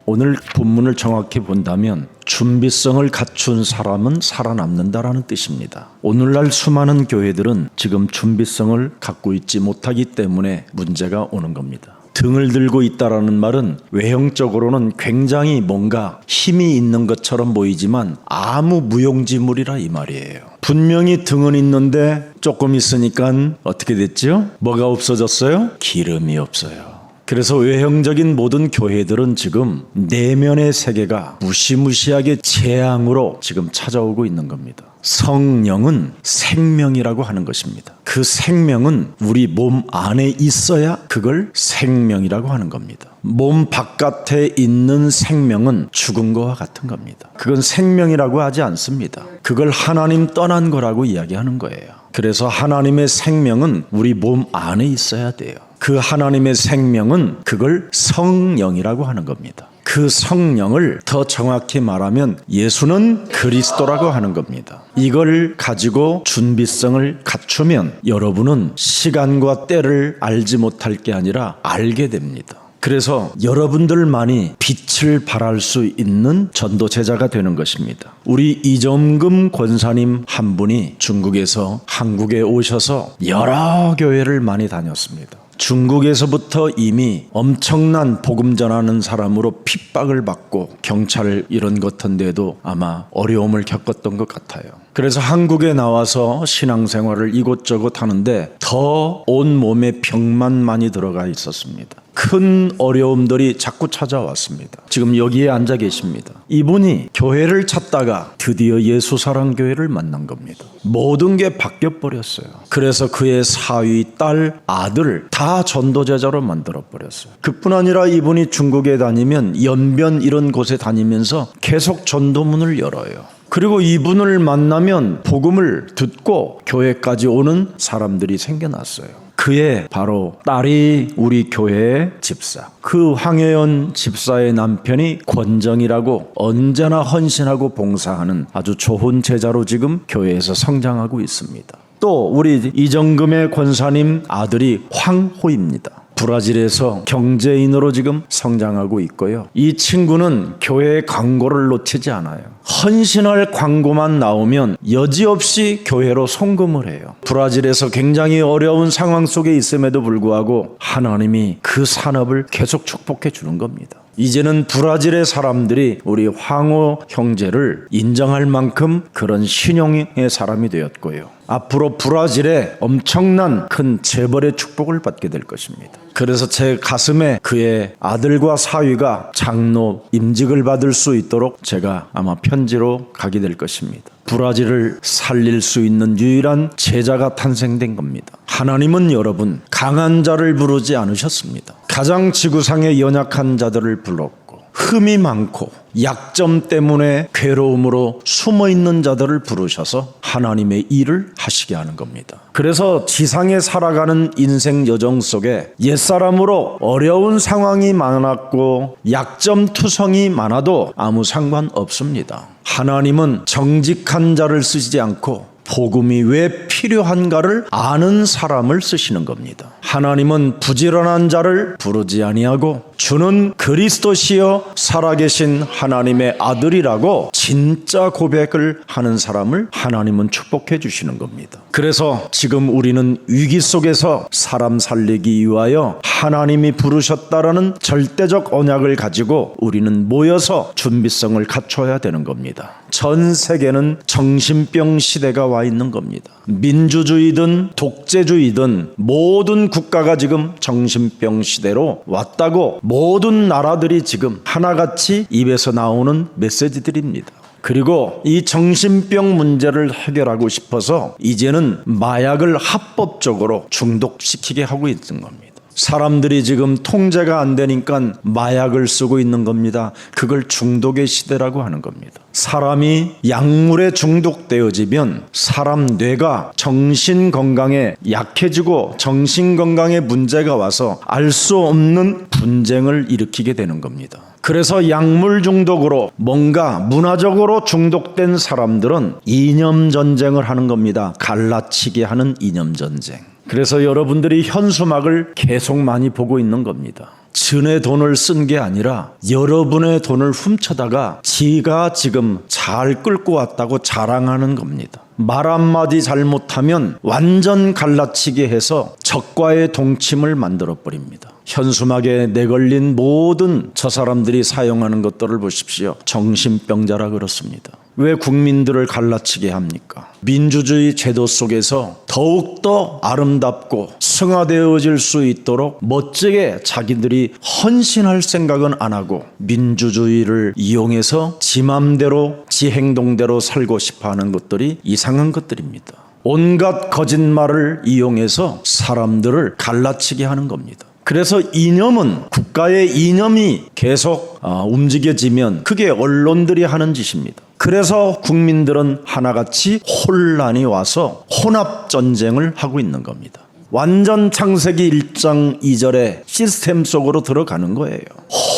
오늘 본문을 정확히 본다면 준비성을 갖춘 사람은 살아남는다라는 뜻입니다. 오늘날 수많은 교회들은 지금 준비성을 갖고 있지 못하기 때문에 문제가 오는 겁니다. 등을 들고 있다라는 말은 외형적으로는 굉장히 뭔가 힘이 있는 것처럼 보이지만 아무 무용지물이라 이 말이에요. 분명히 등은 있는데 조금 있으니까 어떻게 됐죠? 뭐가 없어졌어요? 기름이 없어요. 그래서 외형적인 모든 교회들은 지금 내면의 세계가 무시무시하게 재앙으로 지금 찾아오고 있는 겁니다. 성령은 생명이라고 하는 것입니다. 그 생명은 우리 몸 안에 있어야 그걸 생명이라고 하는 겁니다. 몸 바깥에 있는 생명은 죽은 것과 같은 겁니다. 그건 생명이라고 하지 않습니다. 그걸 하나님 떠난 거라고 이야기하는 거예요. 그래서 하나님의 생명은 우리 몸 안에 있어야 돼요. 그 하나님의 생명은 그걸 성령이라고 하는 겁니다. 그 성령을 더 정확히 말하면 예수는 그리스도라고 하는 겁니다. 이걸 가지고 준비성을 갖추면 여러분은 시간과 때를 알지 못할 게 아니라 알게 됩니다. 그래서 여러분들만이 빛을 발할 수 있는 전도제자가 되는 것입니다. 우리 이정금 권사님 한 분이 중국에서 한국에 오셔서 여러 교회를 많이 다녔습니다. 중국에서부터 이미 엄청난 복음 전하는 사람으로 핍박을 받고 경찰 이런 것 같은데도 아마 어려움을 겪었던 것 같아요. 그래서 한국에 나와서 신앙생활을 이곳저곳 하는데 더 온몸에 병만 많이 들어가 있었습니다. 큰 어려움들이 자꾸 찾아왔습니다. 지금 여기에 앉아 계십니다. 이분이 교회를 찾다가 드디어 예수사랑교회를 만난 겁니다. 모든 게 바뀌어버렸어요. 그래서 그의 사위, 딸, 아들 다 전도제자로 만들어버렸어요. 그뿐 아니라 이분이 중국에 다니면 연변 이런 곳에 다니면서 계속 전도문을 열어요. 그리고 이분을 만나면 복음을 듣고 교회까지 오는 사람들이 생겨났어요. 그의 바로 딸이 우리 교회의 집사. 그 황혜연 집사의 남편이 권정이라고 언제나 헌신하고 봉사하는 아주 좋은 제자로 지금 교회에서 성장하고 있습니다. 또 우리 이정금의 권사님 아들이 황호입니다. 브라질에서 경제인으로 지금 성장하고 있고요. 이 친구는 교회의 광고를 놓치지 않아요. 헌신할 광고만 나오면 여지없이 교회로 송금을 해요. 브라질에서 굉장히 어려운 상황 속에 있음에도 불구하고 하나님이 그 산업을 계속 축복해 주는 겁니다. 이제는 브라질의 사람들이 우리 황호 형제를 인정할 만큼 그런 신용의 사람이 되었고요. 앞으로 브라질에 엄청난 큰 재벌의 축복을 받게 될 것입니다. 그래서 제 가슴에 그의 아들과 사위가 장로 임직을 받을 수 있도록 제가 아마 편지로 가게 될 것입니다. 브라질을 살릴 수 있는 유일한 제자가 탄생된 겁니다. 하나님은 여러분 강한 자를 부르지 않으셨습니다. 가장 지구상에 연약한 자들을 불렀고 흠이 많고 약점 때문에 괴로움으로 숨어있는 자들을 부르셔서 하나님의 일을 하시게 하는 겁니다. 그래서 지상에 살아가는 인생 여정 속에 옛사람으로 어려운 상황이 많았고 약점투성이 많아도 아무 상관없습니다. 하나님은 정직한 자를 쓰지 않고 복음이 왜 필요한가를 아는 사람을 쓰시는 겁니다. 하나님은 부지런한 자를 부르지 아니하고 주는 그리스도시여 살아계신 하나님의 아들이라고 진짜 고백을 하는 사람을 하나님은 축복해 주시는 겁니다. 그래서 지금 우리는 위기 속에서 사람 살리기 위하여 하나님이 부르셨다라는 절대적 언약을 가지고 우리는 모여서 준비성을 갖춰야 되는 겁니다. 전 세계는 정신병 시대가 와 있는 겁니다. 민주주의든 독재주의든 모든 국가가 지금 정신병 시대로 왔다고 모든 나라들이 지금 하나같이 입에서 나오는 메시지들입니다. 그리고 이 정신병 문제를 해결하고 싶어서 이제는 마약을 합법적으로 중독시키게 하고 있는 겁니다. 사람들이 지금 통제가 안 되니까 마약을 쓰고 있는 겁니다. 그걸 중독의 시대라고 하는 겁니다. 사람이 약물에 중독되어지면 사람 뇌가 정신 건강에 약해지고 정신 건강에 문제가 와서 알 수 없는 분쟁을 일으키게 되는 겁니다. 그래서 약물 중독으로 뭔가 문화적으로 중독된 사람들은 이념 전쟁을 하는 겁니다. 갈라치기 하는 이념 전쟁. 그래서 여러분들이 현수막을 계속 많이 보고 있는 겁니다. 전에 돈을 쓴 게 아니라 여러분의 돈을 훔쳐다가 지가 지금 잘 끌고 왔다고 자랑하는 겁니다. 말 한마디 잘못하면 완전 갈라치게 해서 적과의 동침을 만들어 버립니다. 현수막에 내걸린 모든 저 사람들이 사용하는 것들을 보십시오. 정신병자라 그렇습니다. 왜 국민들을 갈라치게 합니까? 민주주의 제도 속에서 더욱더 아름답고 승화되어질 수 있도록 멋지게 자기들이 헌신할 생각은 안 하고 민주주의를 이용해서 지 맘대로 지 행동대로 살고 싶어하는 것들이 이상한 것들입니다. 온갖 거짓말을 이용해서 사람들을 갈라치게 하는 겁니다. 그래서 이념은, 국가의 이념이 계속 움직여지면 그게 언론들이 하는 짓입니다. 그래서 국민들은 하나같이 혼란이 와서 혼합전쟁을 하고 있는 겁니다. 완전 창세기 1장 2절의 시스템 속으로 들어가는 거예요.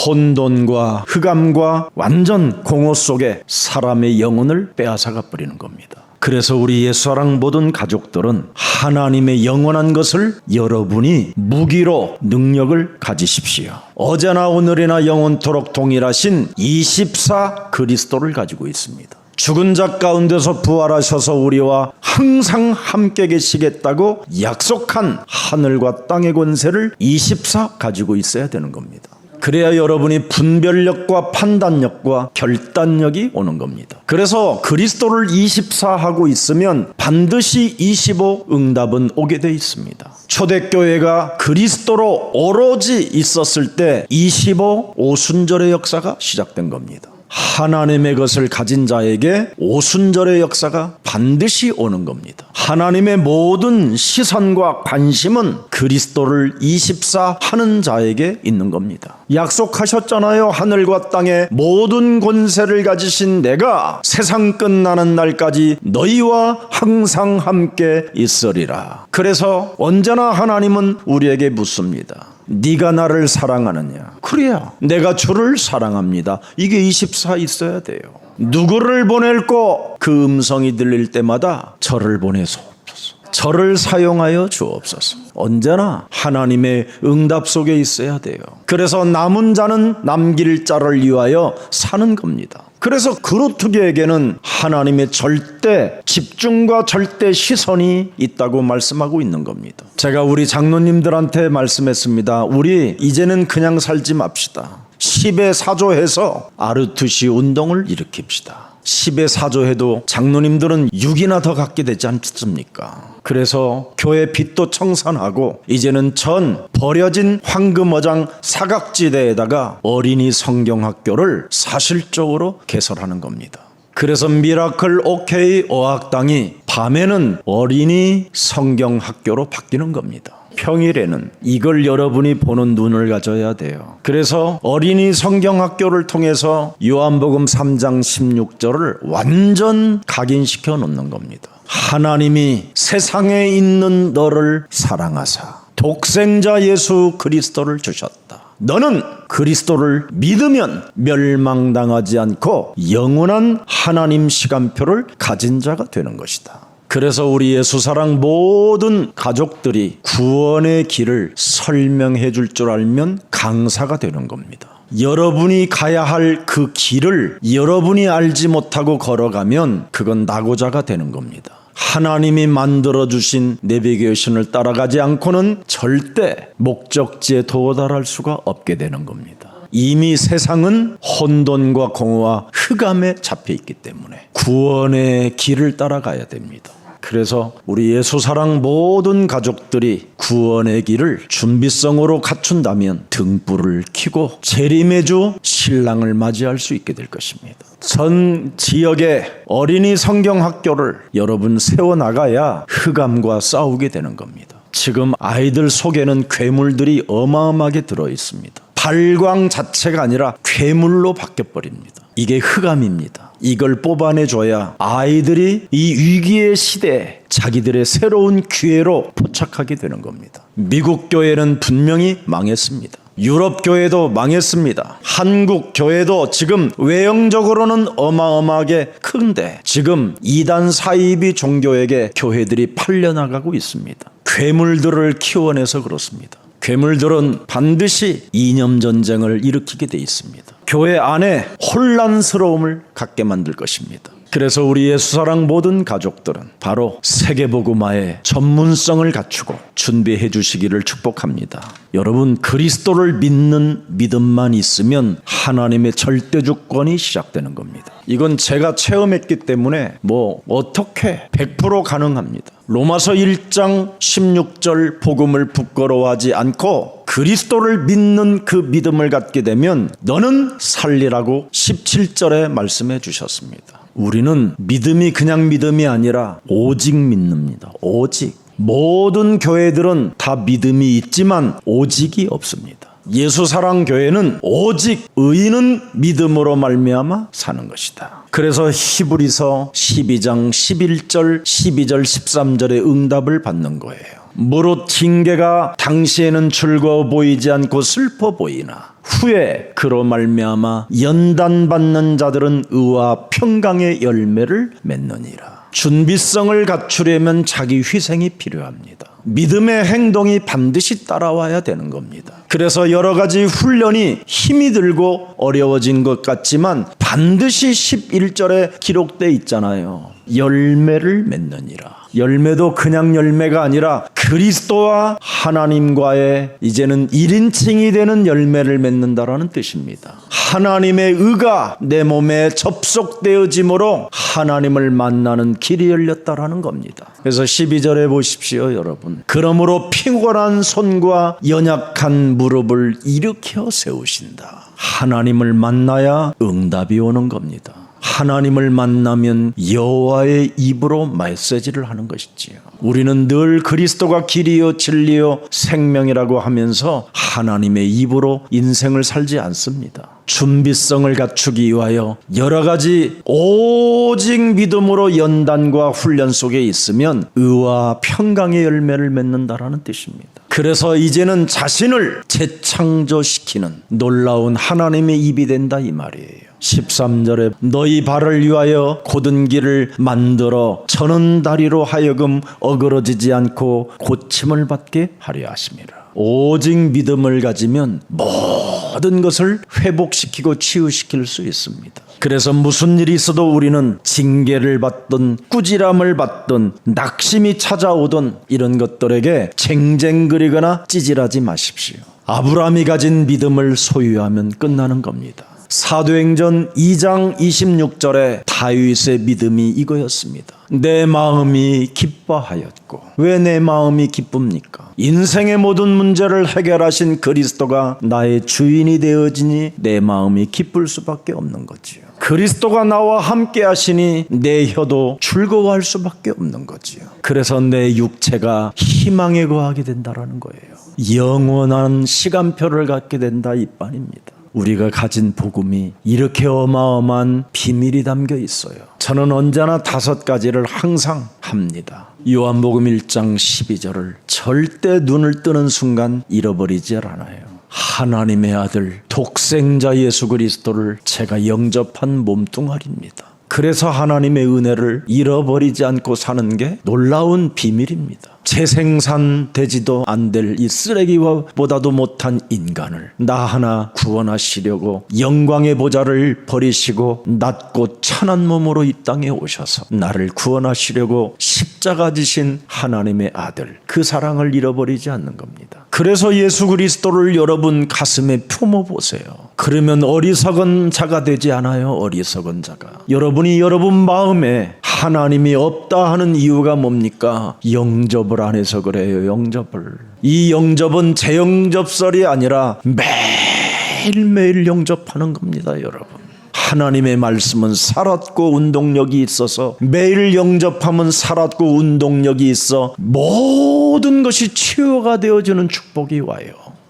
혼돈과 흑암과 완전 공허 속에 사람의 영혼을 빼앗아가 버리는 겁니다. 그래서 우리 예수사랑 모든 가족들은 하나님의 영원한 것을 여러분이 무기로 능력을 가지십시오. 어제나 오늘이나 영원토록 동일하신 24 그리스도를 가지고 있습니다. 죽은 자 가운데서 부활하셔서 우리와 항상 함께 계시겠다고 약속한 하늘과 땅의 권세를 24 가지고 있어야 되는 겁니다. 그래야 여러분이 분별력과 판단력과 결단력이 오는 겁니다. 그래서 그리스도를 24하고 있으면 반드시 25 응답은 오게 돼 있습니다. 초대교회가 그리스도로 오로지 있었을 때 25 오순절의 역사가 시작된 겁니다. 하나님의 것을 가진 자에게 오순절의 역사가 반드시 오는 겁니다. 하나님의 모든 시선과 관심은 그리스도를 24 하는 자에게 있는 겁니다. 약속하셨잖아요. 하늘과 땅의 모든 권세를 가지신 내가 세상 끝나는 날까지 너희와 항상 함께 있으리라. 그래서 언제나 하나님은 우리에게 묻습니다. 네가 나를 사랑하느냐? 그래야 내가 주를 사랑합니다. 이게 24 있어야 돼요. 누구를 보낼고 그 음성이 들릴 때마다 저를 보내소서. 저를 사용하여 주옵소서. 언제나 하나님의 응답 속에 있어야 돼요. 그래서 남은 자는 남길 자를 위하여 사는 겁니다. 그래서 그루트계에게는 하나님의 절대 집중과 절대 시선이 있다고 말씀하고 있는 겁니다. 제가 우리 장로님들한테 말씀했습니다. 우리 이제는 그냥 살지 맙시다. 10의 사조해서 아르투시 운동을 일으킵시다. 10의 사조해도 장로님들은 6이나 더 갖게 되지 않습니까? 그래서 교회 빚도 청산하고 이제는 전 버려진 황금어장 사각지대에다가 어린이 성경학교를 사실적으로 개설하는 겁니다. 그래서 미라클 오케이 어학당이 밤에는 어린이 성경학교로 바뀌는 겁니다. 평일에는 이걸 여러분이 보는 눈을 가져야 돼요. 그래서 어린이 성경학교를 통해서 요한복음 3장 16절을 완전 각인시켜 놓는 겁니다. 하나님이 세상에 있는 너를 사랑하사 독생자 예수 그리스도를 주셨다. 너는 그리스도를 믿으면 멸망당하지 않고 영원한 하나님 시간표를 가진 자가 되는 것이다. 그래서 우리 예수사랑 모든 가족들이 구원의 길을 설명해 줄 줄 알면 강사가 되는 겁니다. 여러분이 가야 할 그 길을 여러분이 알지 못하고 걸어가면 그건 낙오자가 되는 겁니다. 하나님이 만들어주신 내비게이션을 따라가지 않고는 절대 목적지에 도달할 수가 없게 되는 겁니다. 이미 세상은 혼돈과 공허와 흑암에 잡혀 있기 때문에 구원의 길을 따라가야 됩니다. 그래서 우리 예수사랑 모든 가족들이 구원의 길을 준비성으로 갖춘다면 등불을 켜고 재림의 주 신랑을 맞이할 수 있게 될 것입니다. 전 지역에 어린이 성경학교를 여러분 세워나가야 흑암과 싸우게 되는 겁니다. 지금 아이들 속에는 괴물들이 어마어마하게 들어있습니다. 발광 자체가 아니라 괴물로 바뀌어버립니다. 이게 흑암입니다. 이걸 뽑아내줘야 아이들이 이 위기의 시대에 자기들의 새로운 기회로 포착하게 되는 겁니다. 미국 교회는 분명히 망했습니다. 유럽 교회도 망했습니다. 한국 교회도 지금 외형적으로는 어마어마하게 큰데 지금 이단 사이비 종교에게 교회들이 팔려나가고 있습니다. 괴물들을 키워내서 그렇습니다. 괴물들은 반드시 이념 전쟁을 일으키게 돼 있습니다. 교회 안에 혼란스러움을 갖게 만들 것입니다. 그래서 우리 예수사랑 모든 가족들은 바로 세계복음화의 전문성을 갖추고 준비해 주시기를 축복합니다. 여러분, 그리스도를 믿는 믿음만 있으면 하나님의 절대주권이 시작되는 겁니다. 이건 제가 체험했기 때문에 어떻게 100% 가능합니다. 로마서 1장 16절 복음을 부끄러워하지 않고 그리스도를 믿는 그 믿음을 갖게 되면 너는 살리라고 17절에 말씀해 주셨습니다. 우리는 믿음이 그냥 믿음이 아니라 오직 믿습니다. 오직. 모든 교회들은 다 믿음이 있지만 오직이 없습니다. 예수사랑교회는 오직 의인은 믿음으로 말미암아 사는 것이다. 그래서 히브리서 12장 11절 12절 13절의 응답을 받는 거예요. 무릇 징계가 당시에는 즐거워 보이지 않고 슬퍼 보이나 후에 그로 말미암아 연단받는 자들은 의와 평강의 열매를 맺느니라. 준비성을 갖추려면 자기 희생이 필요합니다. 믿음의 행동이 반드시 따라와야 되는 겁니다. 그래서 여러 가지 훈련이 힘이 들고 어려워진 것 같지만 반드시 11절에 기록되어 있잖아요. 열매를 맺느니라. 열매도 그냥 열매가 아니라 그리스도와 하나님과의 이제는 1인칭이 되는 열매를 맺는다라는 뜻입니다. 하나님의 의가 내 몸에 접속되어짐으로 하나님을 만나는 길이 열렸다라는 겁니다. 그래서 12절에 보십시오, 여러분. 그러므로 피곤한 손과 연약한 무릎을 일으켜 세우신다. 하나님을 만나야 응답이 오는 겁니다. 하나님을 만나면 여호와의 입으로 메시지를 하는 것이지요. 우리는 늘 그리스도가 길이요 진리요 생명이라고 하면서 하나님의 입으로 인생을 살지 않습니다. 준비성을 갖추기 위하여 여러 가지 오직 믿음으로 연단과 훈련 속에 있으면 의와 평강의 열매를 맺는다라는 뜻입니다. 그래서 이제는 자신을 재창조시키는 놀라운 하나님의 입이 된다 이 말이에요. 13절에 너희 발을 위하여 곧은 길을 만들어 저는 다리로 하여금 어그러지지 않고 고침을 받게 하려 하심이라. 오직 믿음을 가지면 모든 것을 회복시키고 치유시킬 수 있습니다. 그래서 무슨 일이 있어도 우리는 징계를 받든 꾸지람을 받든 낙심이 찾아오든 이런 것들에게 쟁쟁거리거나 찌질하지 마십시오. 아브라함이 가진 믿음을 소유하면 끝나는 겁니다. 사도행전 2장 26절에 다윗의 믿음이 이거였습니다. 내 마음이 기뻐하였고. 왜 내 마음이 기쁩니까? 인생의 모든 문제를 해결하신 그리스도가 나의 주인이 되어지니 내 마음이 기쁠 수밖에 없는 거지요. 그리스도가 나와 함께 하시니 내 혀도 즐거워할 수밖에 없는 거지요. 그래서 내 육체가 희망에 거하게 된다라는 거예요. 영원한 시간표를 갖게 된다 이 말입니다. 우리가 가진 복음이 이렇게 어마어마한 비밀이 담겨 있어요. 저는 언제나 5가지를 항상 합니다. 요한복음 1장 12절을 절대 눈을 뜨는 순간 잃어버리지 않아요. 하나님의 아들 독생자 예수 그리스도를 제가 영접한 몸뚱아리입니다. 그래서 하나님의 은혜를 잃어버리지 않고 사는 게 놀라운 비밀입니다. 재생산되지도 안 될 이 쓰레기보다도 못한 인간을 나 하나 구원하시려고 영광의 보좌를 버리시고 낮고 천한 몸으로 이 땅에 오셔서 나를 구원하시려고 십자가 지신 하나님의 아들, 그 사랑을 잃어버리지 않는 겁니다. 그래서 예수 그리스도를 여러분 가슴에 품어보세요. 그러면 어리석은 자가 되지 않아요. 어리석은 자가. 여러분이 여러분 마음에 하나님이 없다 하는 이유가 뭡니까? 영접을 안 해서 그래요. 영접을. 이 영접은 재영접설이 아니라 매일매일 영접하는 겁니다. 여러분. 하나님의 말씀은 살았고 운동력이 있어서 매일 영접하면 살았고 운동력이 있어 모든 것이 치유가 되어지는 축복이 와요.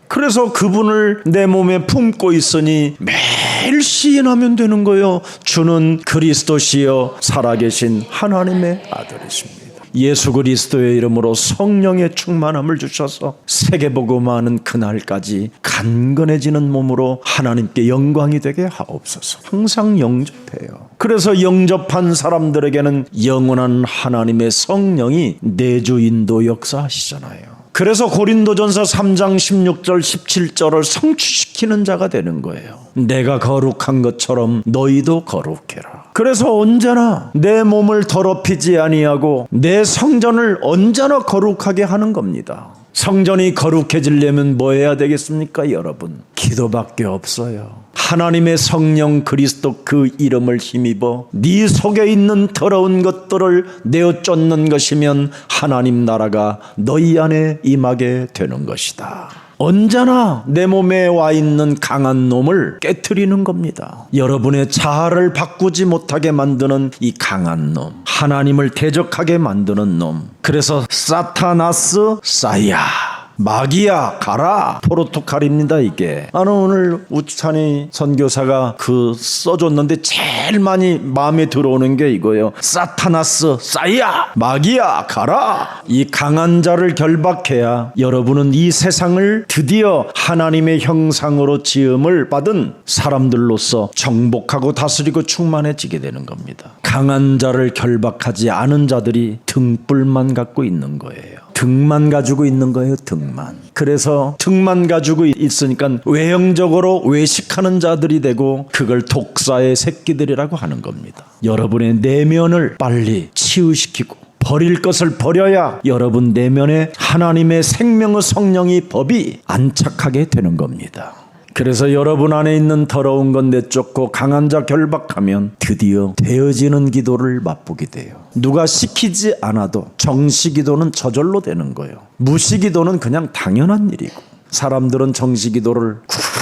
그래서 그분을 내 몸에 품고 있으니 매일 시인하면 되는 거예요. 주는 그리스도시여 살아계신 하나님의 아들이십니다. 예수 그리스도의 이름으로 성령의 충만함을 주셔서 세계복음화하는 그날까지 간건해지는 몸으로 하나님께 영광이 되게 하옵소서. 항상 영접해요. 그래서 영접한 사람들에게는 영원한 하나님의 성령이 내주 인도 역사하시잖아요. 그래서 고린도전서 3장 16절 17절을 성취시키는 자가 되는 거예요. 내가 거룩한 것처럼 너희도 거룩해라. 그래서 언제나 내 몸을 더럽히지 아니하고 내 성전을 언제나 거룩하게 하는 겁니다. 성전이 거룩해지려면 뭐 해야 되겠습니까, 여러분? 기도밖에 없어요. 하나님의 성령 그리스도 그 이름을 힘입어 네 속에 있는 더러운 것들을 내어 쫓는 것이면 하나님 나라가 너희 안에 임하게 되는 것이다. 언제나 내 몸에 와 있는 강한 놈을 깨트리는 겁니다. 여러분의 자아를 바꾸지 못하게 만드는 이 강한 놈, 하나님을 대적하게 만드는 놈. 그래서 사타나스 사이야, 마귀야 가라, 포르투갈입니다. 이게 나는 오늘 우찬이 선교사가 써줬는데 제일 많이 마음에 들어오는 게 이거예요. 사타나스 사이야, 마귀야 가라. 이 강한 자를 결박해야 여러분은 이 세상을 드디어 하나님의 형상으로 지음을 받은 사람들로서 정복하고 다스리고 충만해지게 되는 겁니다. 강한 자를 결박하지 않은 자들이 등불만 갖고 있는 거예요. 등만 가지고 있는 거예요. 등만. 그래서 등만 가지고 있으니까 외형적으로 외식하는 자들이 되고 그걸 독사의 새끼들이라고 하는 겁니다. 여러분의 내면을 빨리 치유시키고 버릴 것을 버려야 여러분 내면에 하나님의 생명의 성령이 법이 안착하게 되는 겁니다. 그래서 여러분 안에 있는 더러운 것 내쫓고 강한 자 결박하면 드디어 되어지는 기도를 맛보게 돼요. 누가 시키지 않아도 정시기도는 저절로 되는 거예요. 무시기도는 그냥 당연한 일이고, 사람들은 정시기도를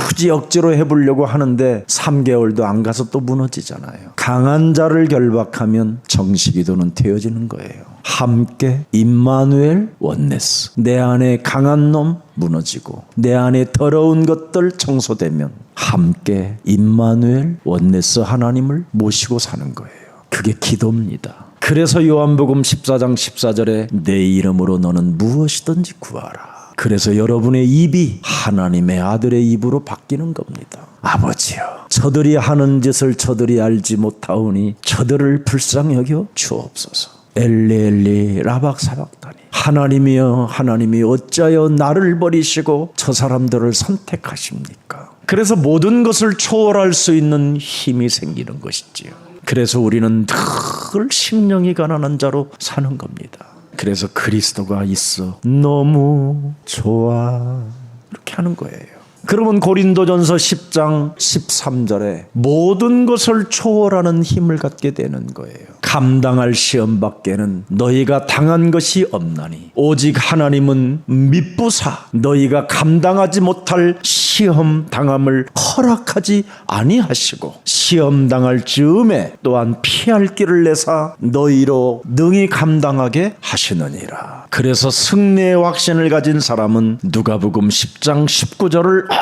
굳이 억지로 해보려고 하는데 3개월도 안 가서 또 무너지잖아요. 강한 자를 결박하면 정시기도는 되어지는 거예요. 함께 임마누엘 원네스, 내 안에 강한 놈 무너지고 내 안에 더러운 것들 청소되면 함께 임마누엘 원네스 하나님을 모시고 사는 거예요. 그게 기도입니다. 그래서 요한복음 14장 14절에 내 이름으로 너는 무엇이든지 구하라. 그래서 여러분의 입이 하나님의 아들의 입으로 바뀌는 겁니다. 아버지여, 저들이 하는 짓을 저들이 알지 못하오니 저들을 불쌍히 여겨 주옵소서. 엘리 라박사박다니, 하나님이여 하나님이 어찌하여 나를 버리시고 저 사람들을 선택하십니까? 그래서 모든 것을 초월할 수 있는 힘이 생기는 것이지요. 그래서 우리는 늘 심령이 가난한 자로 사는 겁니다. 그래서 그리스도가 있어 너무 좋아, 이렇게 하는 거예요. 그러면 고린도전서 10장 13절에 모든 것을 초월하는 힘을 갖게 되는 거예요. 감당할 시험 밖에는 너희가 당한 것이 없나니 오직 하나님은 미쁘사 너희가 감당하지 못할 시험 당함을 허락하지 아니하시고 시험 당할 즈음에 또한 피할 길을 내사 너희로 능히 감당하게 하시느니라. 그래서 승리의 확신을 가진 사람은 누가복음 10장 19절을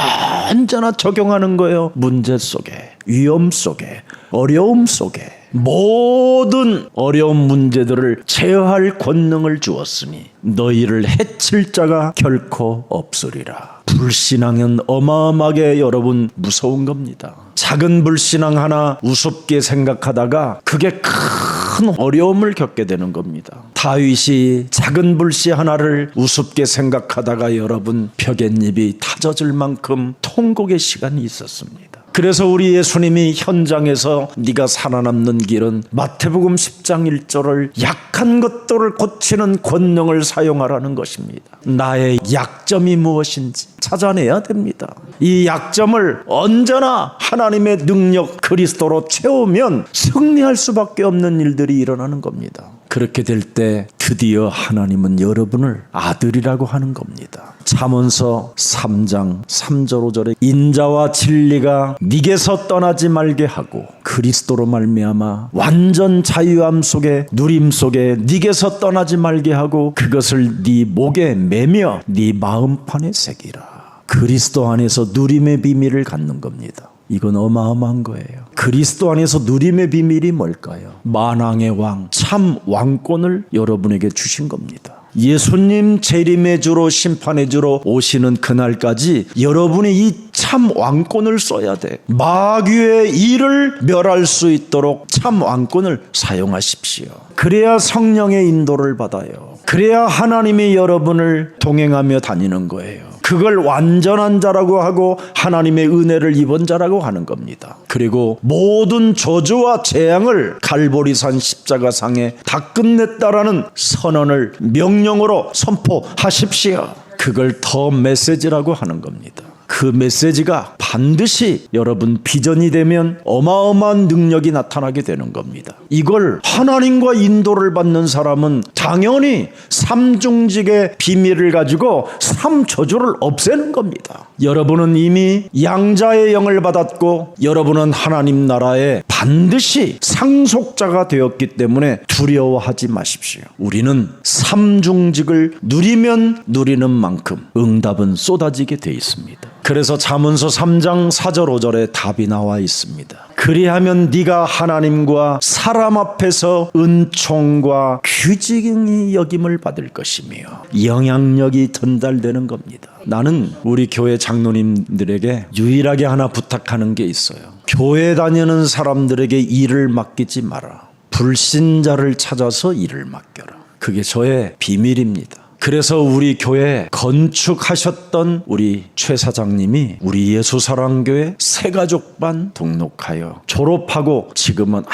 언제나 적용하는 거예요. 문제 속에, 위험 속에, 어려움 속에 모든 어려운 문제들을 제어할 권능을 주었으니 너희를 해칠 자가 결코 없으리라. 불신앙은 어마어마하게 여러분 무서운 겁니다. 작은 불신앙 하나 우습게 생각하다가 그게 큰 어려움을 겪게 되는 겁니다. 다윗이 작은 불씨 하나를 우습게 생각하다가 여러분 벽갯잎이 타젖을 만큼 통곡의 시간이 있었습니다. 그래서 우리 예수님이 현장에서 네가 살아남는 길은 마태복음 10장 1절을 약한 것들을 고치는 권능을 사용하라는 것입니다. 나의 약점이 무엇인지 찾아내야 됩니다. 이 약점을 언제나 하나님의 능력 그리스도로 채우면 승리할 수밖에 없는 일들이 일어나는 겁니다. 그렇게 될 때 드디어 하나님은 여러분을 아들이라고 하는 겁니다. 잠언서 3장 3절 5절에 인자와 진리가 네게서 떠나지 말게 하고 그리스도로 말미암아 완전 자유함 속에 누림 속에 네게서 떠나지 말게 하고 그것을 네 목에 매며 네 마음판에 새기라. 그리스도 안에서 누림의 비밀을 갖는 겁니다. 이건 어마어마한 거예요. 그리스도 안에서 누림의 비밀이 뭘까요? 만왕의 왕, 참 왕권을 여러분에게 주신 겁니다. 예수님 재림의 주로 심판의 주로 오시는 그날까지 여러분이 이 참 왕권을 써야 돼. 마귀의 일을 멸할 수 있도록 참 왕권을 사용하십시오. 그래야 성령의 인도를 받아요. 그래야 하나님이 여러분을 동행하며 다니는 거예요. 그걸 완전한 자라고 하고 하나님의 은혜를 입은 자라고 하는 겁니다. 그리고 모든 저주와 재앙을 갈보리산 십자가상에 다 끝냈다라는 선언을 명령으로 선포하십시오. 그걸 더 메시지라고 하는 겁니다. 그 메시지가 반드시 여러분 비전이 되면 어마어마한 능력이 나타나게 되는 겁니다. 이걸 하나님과 인도를 받는 사람은 당연히 삼중직의 비밀을 가지고 삼저주를 없애는 겁니다. 여러분은 이미 양자의 영을 받았고 여러분은 하나님 나라의 반드시 상속자가 되었기 때문에 두려워하지 마십시오. 우리는 삼중직을 누리면 누리는 만큼 응답은 쏟아지게 돼 있습니다. 그래서 잠언서 3장 4절 5절에 답이 나와 있습니다. 그리하면 네가 하나님과 사람 앞에서 은총과 귀중히 여김을 받을 것이며 영향력이 전달되는 겁니다. 나는 우리 교회 장로님들에게 유일하게 하나 부탁하는 게 있어요. 교회 다니는 사람들에게 일을 맡기지 마라. 불신자를 찾아서 일을 맡겨라. 그게 저의 비밀입니다. 그래서 우리 교회 건축하셨던 우리 최 사장님이 우리 예수사랑교회 새가족반 등록하여 졸업하고 지금은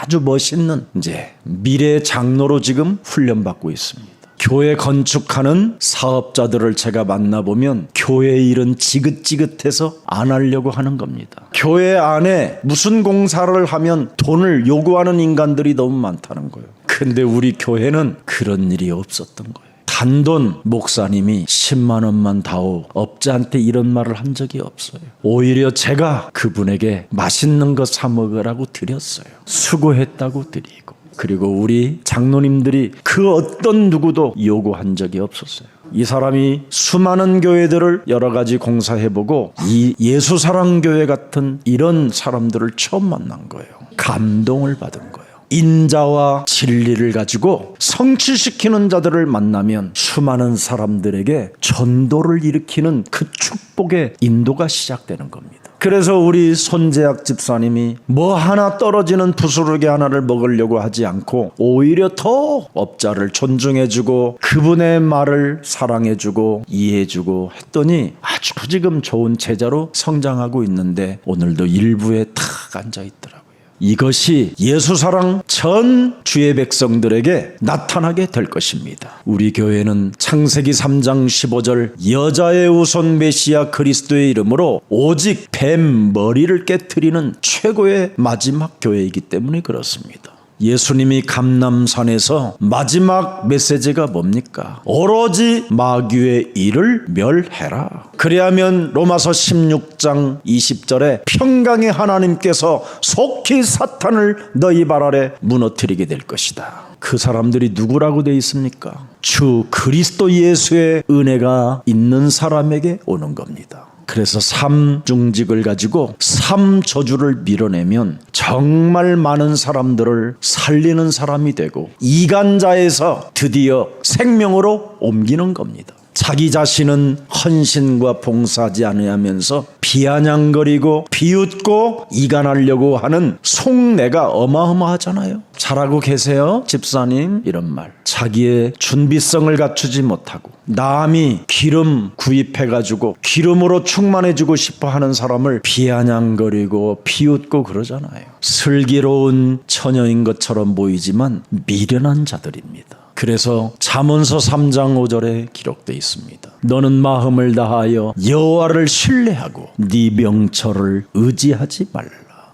아주 멋있는 이제 미래 장로로 지금 훈련받고 있습니다. 교회 건축하는 사업자들을 제가 만나보면 교회 일은 지긋지긋해서 안 하려고 하는 겁니다. 교회 안에 무슨 공사를 하면 돈을 요구하는 인간들이 너무 많다는 거예요. 근데 우리 교회는 그런 일이 없었던 거예요. 단돈 목사님이 10만 원만 다오 업자한테 이런 말을 한 적이 없어요. 오히려 제가 그분에게 맛있는 거 사 먹으라고 드렸어요. 수고했다고 드리고. 그리고 우리 장로님들이 그 어떤 누구도 요구한 적이 없었어요. 이 사람이 수많은 교회들을 여러 가지 공사해보고 이 예수사랑교회 같은 이런 사람들을 처음 만난 거예요. 감동을 받은 거예요. 인자와 진리를 가지고 성취시키는 자들을 만나면 수많은 사람들에게 전도를 일으키는 그 축복의 인도가 시작되는 겁니다. 그래서 우리 손재학 집사님이 뭐 하나 떨어지는 부스러기 하나를 먹으려고 하지 않고 오히려 더 업자를 존중해주고 그분의 말을 사랑해주고 이해해주고 했더니 아주 지금 좋은 제자로 성장하고 있는데 오늘도 일부에 탁 앉아있더라고요. 이것이 예수사랑 전 주의 백성들에게 나타나게 될 것입니다. 우리 교회는 창세기 3장 15절 여자의 우선 메시아 그리스도의 이름으로 오직 뱀 머리를 깨트리는 최고의 마지막 교회이기 때문에 그렇습니다. 예수님이 감람산에서 마지막 메시지가 뭡니까? 오로지 마귀의 일을 멸해라. 그리하면 로마서 16장 20절에 평강의 하나님께서 속히 사탄을 너희 발 아래 무너뜨리게 될 것이다. 그 사람들이 누구라고 되어 있습니까? 주 그리스도 예수의 은혜가 있는 사람에게 오는 겁니다. 그래서 삼중직을 가지고 삼저주를 밀어내면 정말 많은 사람들을 살리는 사람이 되고 이간자에서 드디어 생명으로 옮기는 겁니다. 자기 자신은 헌신과 봉사하지 않으면서 비아냥거리고 비웃고 이간하려고 하는 속내가 어마어마하잖아요. 잘하고 계세요 집사님? 이런 말. 자기의 준비성을 갖추지 못하고 남이 기름 구입해가지고 기름으로 충만해주고 싶어 하는 사람을 비아냥거리고 비웃고 그러잖아요. 슬기로운 처녀인 것처럼 보이지만 미련한 자들입니다. 그래서 잠언서 3장 5절에 기록되어 있습니다. 너는 마음을 다하여 여호와를 신뢰하고 네 명철을 의지하지 말라.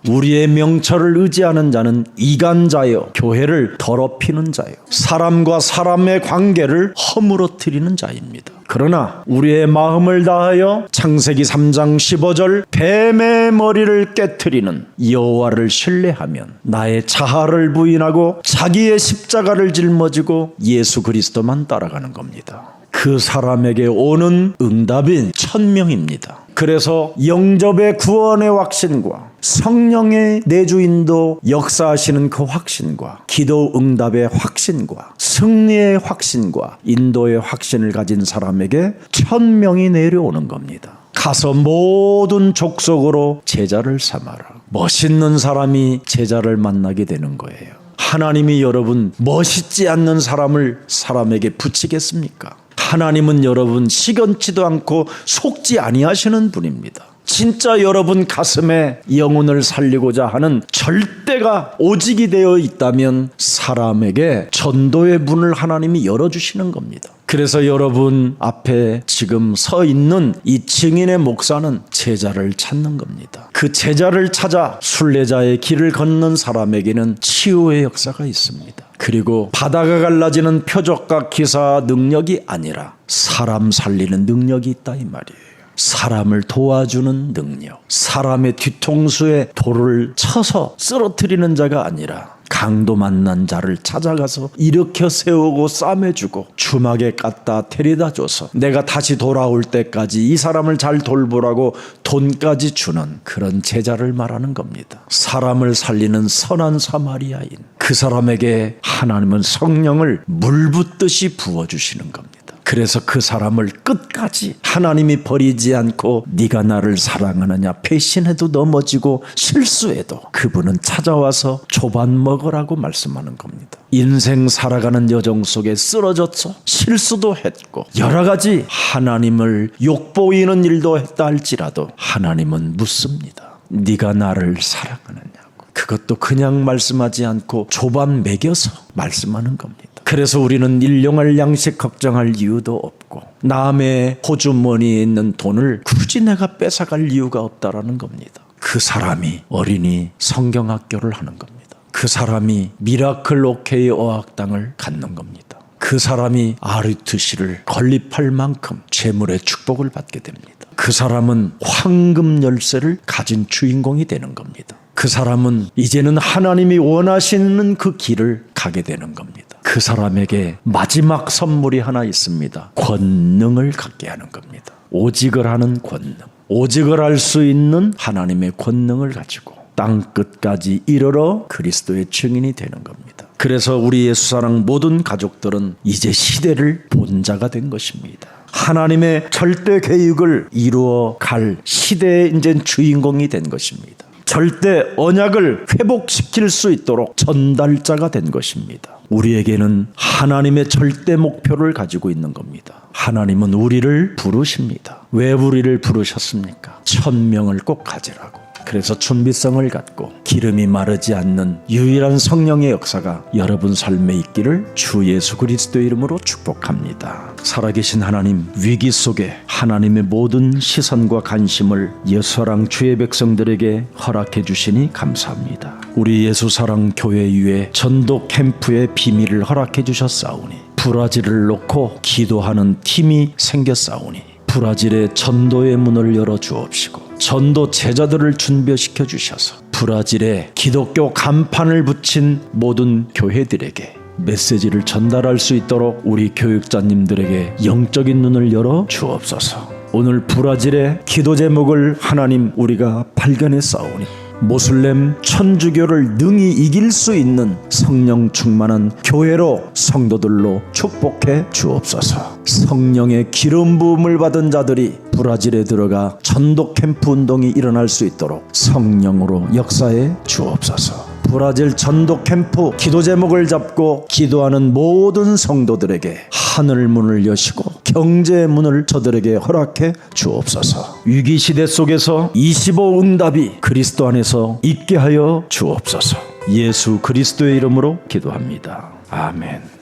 우리의 명철을 의지하는 자는 이간자요 교회를 더럽히는 자요 사람과 사람의 관계를 허물어뜨리는 자입니다. 그러나 우리의 마음을 다하여 창세기 3장 15절 뱀의 머리를 깨트리는 여호와를 신뢰하면 나의 자아를 부인하고 자기의 십자가를 짊어지고 예수 그리스도만 따라가는 겁니다. 그 사람에게 오는 응답이 천명입니다. 그래서 영접의 구원의 확신과 성령의 내주인도 역사하시는 그 확신과 기도 응답의 확신과 승리의 확신과 인도의 확신을 가진 사람에게 천명이 내려오는 겁니다. 가서 모든 족속으로 제자를 삼아라. 멋있는 사람이 제자를 만나게 되는 거예요. 하나님이 여러분 멋있지 않는 사람을 사람에게 붙이겠습니까? 하나님은 여러분 시건치도 않고 속지 아니하시는 분입니다. 진짜 여러분 가슴에 영혼을 살리고자 하는 절대가 오직이 되어 있다면 사람에게 전도의 문을 하나님이 열어주시는 겁니다. 그래서 여러분 앞에 지금 서 있는 이 증인의 목사는 제자를 찾는 겁니다. 그 제자를 찾아 순례자의 길을 걷는 사람에게는 치유의 역사가 있습니다. 그리고 바다가 갈라지는 표적과 기사 능력이 아니라 사람 살리는 능력이 있다 이 말이에요. 사람을 도와주는 능력, 사람의 뒤통수에 돌을 쳐서 쓰러뜨리는 자가 아니라 강도 만난 자를 찾아가서 일으켜 세우고 싸매주고 주막에 갖다 데려다 줘서 내가 다시 돌아올 때까지 이 사람을 잘 돌보라고 돈까지 주는 그런 제자를 말하는 겁니다. 사람을 살리는 선한 사마리아인, 그 사람에게 하나님은 성령을 물 붓듯이 부어주시는 겁니다. 그래서 그 사람을 끝까지 하나님이 버리지 않고 네가 나를 사랑하느냐, 배신해도 넘어지고 실수해도 그분은 찾아와서 조반 먹으라고 말씀하는 겁니다. 인생 살아가는 여정 속에 쓰러졌어, 실수도 했고 여러 가지 하나님을 욕보이는 일도 했다 할지라도 하나님은 묻습니다. 네가 나를 사랑하느냐고. 그것도 그냥 말씀하지 않고 조반 매겨서 말씀하는 겁니다. 그래서 우리는 일용할 양식 걱정할 이유도 없고 남의 호주머니에 있는 돈을 굳이 내가 뺏어갈 이유가 없다라는 겁니다. 그 사람이 어린이 성경학교를 하는 겁니다. 그 사람이 미라클 오케이 어학당을 갖는 겁니다. 그 사람이 RUTC를 건립할 만큼 재물의 축복을 받게 됩니다. 그 사람은 황금 열쇠를 가진 주인공이 되는 겁니다. 그 사람은 이제는 하나님이 원하시는 그 길을 가게 되는 겁니다. 그 사람에게 마지막 선물이 하나 있습니다. 권능을 갖게 하는 겁니다. 오직을 하는 권능. 오직을 할 수 있는 하나님의 권능을 가지고 땅 끝까지 이르러 그리스도의 증인이 되는 겁니다. 그래서 우리 예수사랑 모든 가족들은 이제 시대를 본 자가 된 것입니다. 하나님의 절대 계획을 이루어 갈 시대의 이제 주인공이 된 것입니다. 절대 언약을 회복시킬 수 있도록 전달자가 된 것입니다. 우리에게는 하나님의 절대 목표를 가지고 있는 겁니다. 하나님은 우리를 부르십니다. 왜 우리를 부르셨습니까? 1000명을 꼭 가지라고. 그래서 준비성을 갖고 기름이 마르지 않는 유일한 성령의 역사가 여러분 삶에 있기를 주 예수 그리스도의 이름으로 축복합니다. 살아계신 하나님, 위기 속에 하나님의 모든 시선과 관심을 예수사랑 주의 백성들에게 허락해 주시니 감사합니다. 우리 예수사랑 교회 위에 전도 캠프의 비밀을 허락해 주셨사오니 브라질을 놓고 기도하는 팀이 생겼사오니 브라질의 전도의 문을 열어 주옵시고 전도 제자들을 준비시켜 주셔서 브라질에 기독교 간판을 붙인 모든 교회들에게 메시지를 전달할 수 있도록 우리 교육자님들에게 영적인 눈을 열어 주옵소서. 오늘 브라질의 기도 제목을 하나님 우리가 발견했사오니 모슬렘 천주교를 능히 이길 수 있는 성령 충만한 교회로 성도들로 축복해 주옵소서. 성령의 기름 부음을 받은 자들이 브라질에 들어가 전도 캠프 운동이 일어날 수 있도록 성령으로 역사해 주옵소서. 브라질 전도 캠프 기도 제목을 잡고 기도하는 모든 성도들에게 하늘 문을 여시고 경제의 문을 저들에게 허락해 주옵소서. 위기시대 속에서 25 응답이 그리스도 안에서 있게 하여 주옵소서. 예수 그리스도의 이름으로 기도합니다. 아멘.